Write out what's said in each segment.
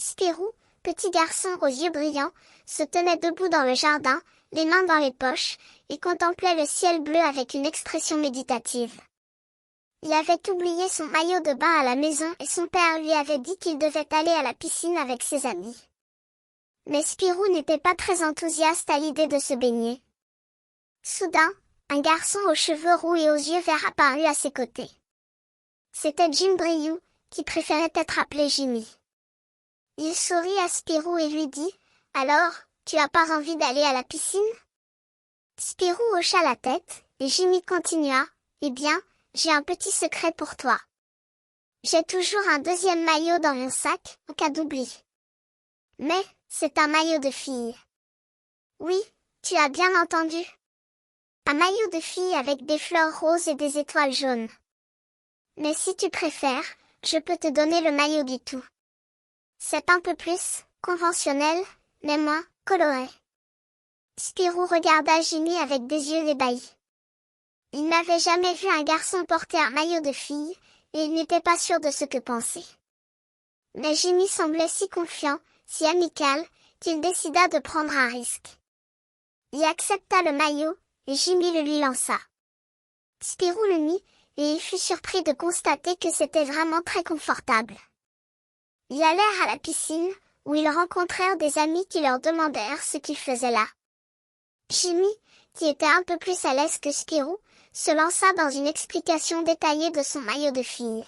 Spirou, petit garçon aux yeux brillants, se tenait debout dans le jardin, les mains dans les poches, et contemplait le ciel bleu avec une expression méditative. Il avait oublié son maillot de bain à la maison et son père lui avait dit qu'il devait aller à la piscine avec ses amis. Mais Spirou n'était pas très enthousiaste à l'idée de se baigner. Soudain, un garçon aux cheveux roux et aux yeux verts apparut à ses côtés. C'était Jim Briou, qui préférait être appelé Jimmy. Il sourit à Spirou et lui dit « Alors, tu as pas envie d'aller à la piscine ?» Spirou hocha la tête, et Jimmy continua « Eh bien, j'ai un petit secret pour toi. J'ai toujours un deuxième maillot dans mon sac, en cas d'oubli. Mais, c'est un maillot de fille. » Oui, tu as bien entendu. Un maillot de fille avec des fleurs roses et des étoiles jaunes. Mais si tu préfères, je peux te donner le maillot du tout. C'est un peu plus conventionnel, mais moins coloré. Spirou regarda Jimmy avec des yeux ébahis. Il n'avait jamais vu un garçon porter un maillot de fille, et il n'était pas sûr de ce que penser. Mais Jimmy semblait si confiant, si amical, qu'il décida de prendre un risque. Il accepta le maillot, et Jimmy le lui lança. Spirou le mit, et il fut surpris de constater que c'était vraiment très confortable. Ils allèrent à la piscine, où ils rencontrèrent des amis qui leur demandèrent ce qu'ils faisaient là. Jimmy, qui était un peu plus à l'aise que Spirou, se lança dans une explication détaillée de son maillot de fille.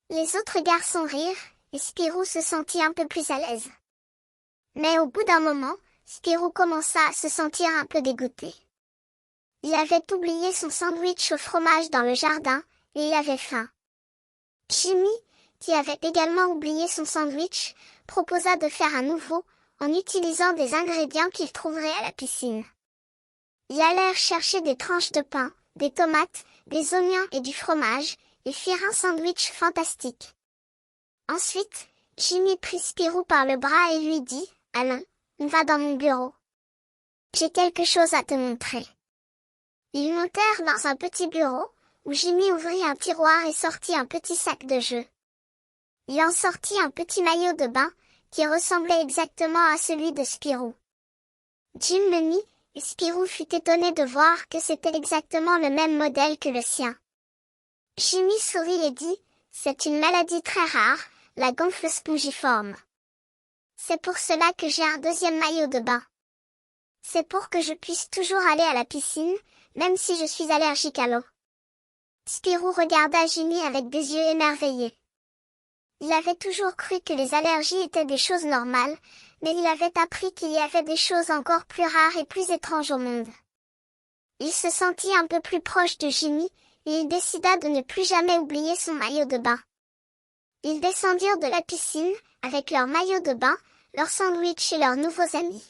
Les autres garçons rirent, et Spirou se sentit un peu plus à l'aise. Mais au bout d'un moment, Spirou commença à se sentir un peu dégoûté. Il avait oublié son sandwich au fromage dans le jardin, et il avait faim. Jimmy, qui avait également oublié son sandwich, proposa de faire un nouveau, en utilisant des ingrédients qu'ils trouveraient à la piscine. Ils allèrent chercher des tranches de pain, des tomates, des oignons et du fromage, et firent un sandwich fantastique. Ensuite, Jimmy prit Spirou par le bras et lui dit « Allons, on va dans mon bureau. J'ai quelque chose à te montrer. » Ils montèrent dans un petit bureau, où Jimmy ouvrit un tiroir et sortit un petit sac de jeu. Il en sortit un petit maillot de bain, qui ressemblait exactement à celui de Spirou. Jim le mit, et Spirou fut étonné de voir que c'était exactement le même modèle que le sien. Jimmy sourit et dit, « C'est une maladie très rare, la gonfle spongiforme. C'est pour cela que j'ai un deuxième maillot de bain. C'est pour que je puisse toujours aller à la piscine, même si je suis allergique à l'eau. » Spirou regarda Jimmy avec des yeux émerveillés. Il avait toujours cru que les allergies étaient des choses normales, mais il avait appris qu'il y avait des choses encore plus rares et plus étranges au monde. Il se sentit un peu plus proche de Jimmy, et il décida de ne plus jamais oublier son maillot de bain. Ils descendirent de la piscine, avec leur maillot de bain, leur sandwich et leurs nouveaux amis.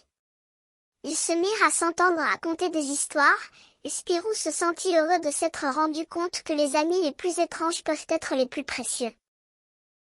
Ils se mirent à s'entendre raconter des histoires, et Spirou se sentit heureux de s'être rendu compte que les amis les plus étranges peuvent être les plus précieux.